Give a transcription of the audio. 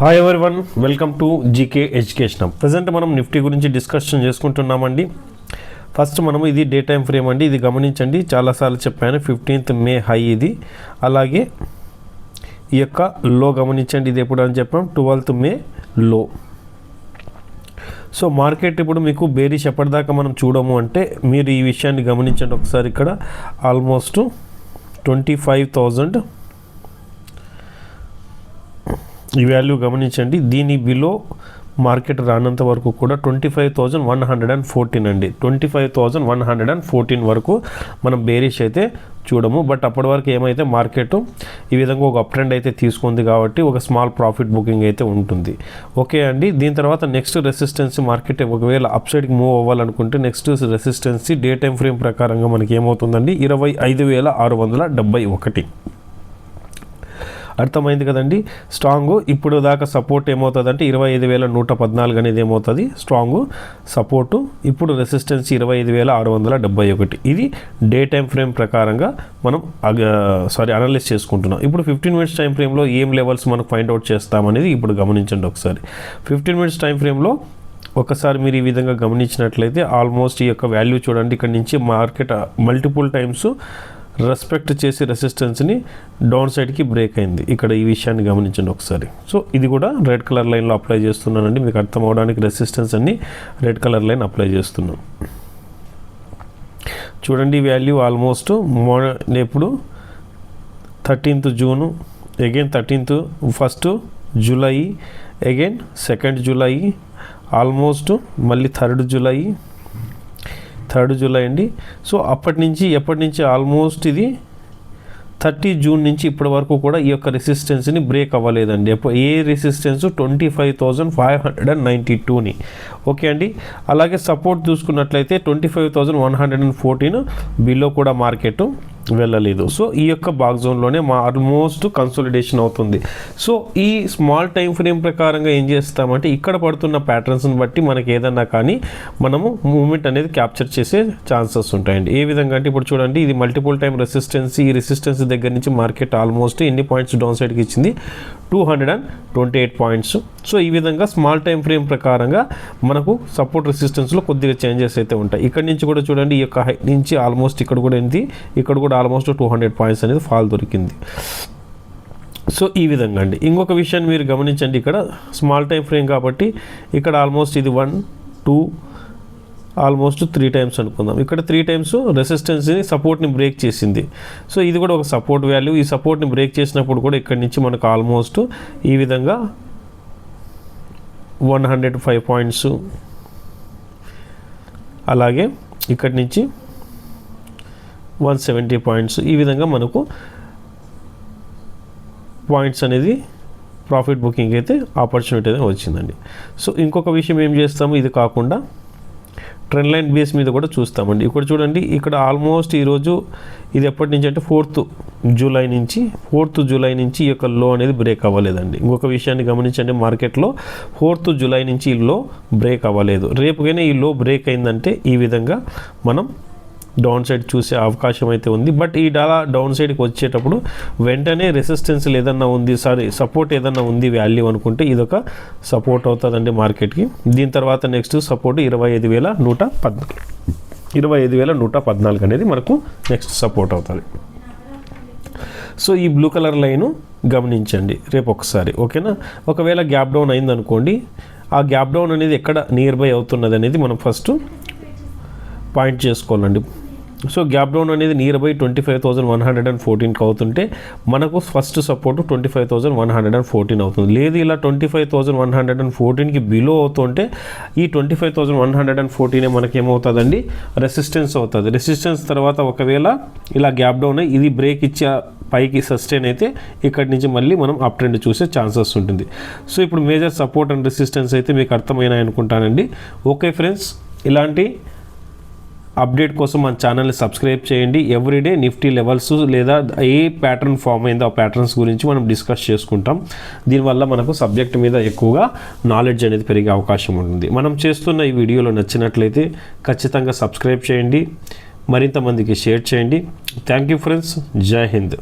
Hi everyone, welcome to GK education. Present మనం Nifty గురించి discussion చేసుకుంటున్నామండి. First మనము ఇది డే టైం ఫ్రేమ్ అండి. ఇది గమనించండి, చాలాసార్లు చెప్పాను. 15th మే హై ఇది. అలాగే ఈ యొక్క లో గమనించండి, ఇది ఎప్పుడు అని చెప్పాం, 12th మే లో. సో మార్కెట్ ఇప్పుడు మీకు బేరిష్ ఎప్పటిదాకా మనం చూడము అంటే మీరు ఈ విషయాన్ని గమనించండి ఒకసారి. ఇక్కడ ఆల్మోస్ట్ 25,000 ఈ వాల్యూ గమనించండి. దీని బిలో మార్కెట్ రానంత వరకు కూడా 25,114 అండి. 25,114 వరకు మనం బేరిష్ అయితే చూడము. బట్ అప్పటి వరకు ఏమైతే మార్కెట్ ఈ విధంగా ఒక అప్ ట్రెండ్ అయితే తీసుకుంది కాబట్టి ఒక స్మాల్ ప్రాఫిట్ బుకింగ్ అయితే ఉంటుంది. ఓకే అండి. దీని తర్వాత నెక్స్ట్ రెసిస్టెన్సీ మార్కెట్ ఒకవేళ అప్ సైడ్కి మూవ్ అవ్వాలనుకుంటే next resistance day time frame ప్రకారంగా మనకి ఏమవుతుందండి, 25,671. అర్థమైంది కదండి. స్ట్రాంగ్ ఇప్పుడు దాకా సపోర్ట్ ఏమవుతుందంటే 25,114 అనేది ఏమవుతుంది స్ట్రాంగ్ సపోర్టు. ఇప్పుడు రెసిస్టెన్స్ 25,671. ఇది డే టైం ఫ్రేమ్ ప్రకారంగా మనం అనలైజ్ చేసుకుంటున్నాం. ఇప్పుడు 15 minutes టైం ఫ్రేమ్లో ఏం లెవెల్స్ మనకు ఫైండ్ అవుట్ చేస్తామనేది ఇప్పుడు గమనించండి ఒకసారి. 15 minutes టైం ఫ్రేమ్లో ఒకసారి మీరు ఈ విధంగా గమనించినట్లయితే ఆల్మోస్ట్ ఈ యొక్క వాల్యూ చూడండి. ఇక్కడ నుంచి మార్కెట్ మల్టిపుల్ టైమ్స్ రెస్పెక్ట్ చేసి రెసిస్టెన్స్ని డౌన్ సైడ్కి బ్రేక్ అయింది. ఇక్కడ ఈ విషయాన్ని గమనించండి ఒకసారి. సో ఇది కూడా రెడ్ కలర్ లైన్లో అప్లై చేస్తున్నానండి, మీకు అర్థం అవడానికి. రెసిస్టెన్స్ అన్ని రెడ్ కలర్ లైన్ అప్లై చేస్తున్నాం. చూడండి వాల్యూ ఆల్మోస్ట్ ఎప్పుడు 13th June, again 13th, 1st July, again 2nd July, almost మళ్ళీ 3rd జూలై అండి. సో ఎప్పటి నుంచి ఆల్మోస్ట్ ఇది 30 జూన్ నుంచి ఇప్పటి వరకు కూడా ఈ యొక్క రెసిస్టెన్స్ని బ్రేక్ అవ్వలేదండి. ఏ రెసిస్టెన్స్ 25,592ని. ఓకే అండి. అలాగే సపోర్ట్ చూసుకున్నట్లయితే 25,114 బిలో కూడా మార్కెట్ వెళ్ళలేదు. సో ఈ యొక్క బాక్ జోన్లోనే ఆల్మోస్ట్ కన్సోలిడేషన్ అవుతుంది. సో ఈ స్మాల్ టైం ఫ్రేమ్ ప్రకారంగా ఏం చేస్తామంటే ఇక్కడ పడుతున్న ప్యాటర్న్స్ని బట్టి మనకి ఏదన్నా కానీ మనము మూమెంట్ అనేది క్యాప్చర్ చేసే ఛాన్సెస్ ఉంటాయండి. ఏ విధంగా అంటే ఇప్పుడు చూడండి, ఇది మల్టిపుల్ టైం రెసిస్టెన్స్. ఈ రెసిస్టెన్స్ దగ్గర నుంచి మార్కెట్ ఆల్మోస్ట్ ఎన్ని పాయింట్స్ డౌన్ సైడ్కి ఇచ్చింది, 228 పాయింట్స్. సో ఈ విధంగా స్మాల్ టైం ఫ్రేమ్ ప్రకారంగా మనకు సపోర్ట్ రెసిస్టెన్స్లో కొద్దిగా చేంజెస్ అయితే ఉంటాయి. ఇక్కడ నుంచి కూడా చూడండి, ఈ యొక్క హై నుంచి ఆల్మోస్ట్ ఇక్కడ కూడా ఆల్మోస్ట్ 200 పాయింట్స్ అనేది ఫాల్ దొరికింది. సో ఈ విధంగా అండి. ఇంకొక విషయాన్ని మీరు గమనించండి, ఇక్కడ స్మాల్ టైం ఫ్రేమ్ కాబట్టి ఇక్కడ ఆల్మోస్ట్ ఇది 1, 2, ఆల్మోస్ట్ 3 టైమ్స్ అనుకుందాం. ఇక్కడ 3 టైమ్స్ రెసిస్టెన్స్ని సపోర్ట్ని బ్రేక్ చేసింది. సో ఇది కూడా ఒక సపోర్ట్ వాల్యూ. ఈ సపోర్ట్ని బ్రేక్ చేసినప్పుడు కూడా ఇక్కడ నుంచి మనకు ఆల్మోస్ట్ ఈ విధంగా 105 పాయింట్స్, అలాగే ఇక్కడి నుంచి 170 పాయింట్స్, ఈ విధంగా మనకు పాయింట్స్ అనేది ప్రాఫిట్ బుకింగ్ అయితే ఆపర్చునిటీ అనేది వచ్చిందండి. సో ఇంకొక విషయం ఏం చేస్తాము, ఇది కాకుండా ట్రెండ్ లైన్ బేస్ మీద కూడా చూస్తామండి. ఇక్కడ చూడండి, ఇక్కడ ఆల్మోస్ట్ ఈరోజు ఇది ఎప్పటి నుంచి అంటే 4th జూలై నుంచి ఈ యొక్క లో అనేది బ్రేక్ అవ్వలేదండి. ఇంకొక విషయాన్ని గమనించండి, మార్కెట్లో 4th జూలై నుంచి ఈ లో బ్రేక్ అవ్వలేదు. రేపుగానే ఈ లో బ్రేక్ అయిందంటే ఈ విధంగా మనం డౌన్ సైడ్ చూసే అవకాశం అయితే ఉంది. బట్ ఈ డౌన్ సైడ్కి వచ్చేటప్పుడు వెంటనే రెసిస్టెన్స్ ఏదన్నా ఉంది, సపోర్ట్ ఏదన్నా ఉంది వాల్యూ అనుకుంటే ఇదొక సపోర్ట్ అవుతుందండి మార్కెట్కి. దీని తర్వాత నెక్స్ట్ సపోర్ట్ 25,114 అనేది మనకు నెక్స్ట్ సపోర్ట్ అవుతుంది. సో ఈ బ్లూ కలర్ లైను గమనించండి రేపు ఒకసారి. ఓకేనా. ఒకవేళ గ్యాప్ డౌన్ అయిందనుకోండి, ఆ గ్యాప్ డౌన్ అనేది ఎక్కడ నియర్ బై అవుతున్నది అనేది మనం ఫస్ట్ పాయింట్ చేసుకోవాలండి. సో గ్యాప్ డౌన్ అనేది నియర్ బై 25,114కి అవుతుంటే మనకు ఫస్ట్ సపోర్ట్ 25,114 అవుతుంది. లేదు ఇలా 25,114కి బిలో అవుతుంటే ఈ 25,114 మనకేమవుతుందండి, రెసిస్టెన్స్ అవుతుంది. రెసిస్టెన్స్ తర్వాత ఒకవేళ ఇలా గ్యాప్ డౌన్ ఇది బ్రేక్ ఇచ్చే పైకి సస్టైన్ అయితే ఇక్కడి నుంచి మళ్ళీ మనం అప్ ట్రెండ్ చూసే ఛాన్సెస్ ఉంటుంది. సో ఇప్పుడు మేజర్ సపోర్ట్ అండ్ రెసిస్టెన్స్ అయితే మీకు అర్థమైనాయి అనుకుంటానండి. ఓకే ఫ్రెండ్స్, ఇలాంటి అప్డేట్ కోసం మన ఛానల్ని సబ్స్క్రైబ్ చేయండి. ఎవ్రీడే నిఫ్టీ లెవెల్స్ లేదా ఏ ప్యాటర్న్ ఫామ్ అయిందో ఆ ప్యాటర్న్స్ గురించి మనం డిస్కస్ చేసుకుంటాం. దీనివల్ల మనకు సబ్జెక్ట్ మీద ఎక్కువగా నాలెడ్జ్ అనేది పెరిగే అవకాశం ఉంటుంది. మనం చేస్తున్న ఈ వీడియోలో నచ్చినట్లయితే ఖచ్చితంగా సబ్స్క్రైబ్ చేయండి, మరింత మందికి షేర్ చేయండి. Thank you friends. జై హింద్.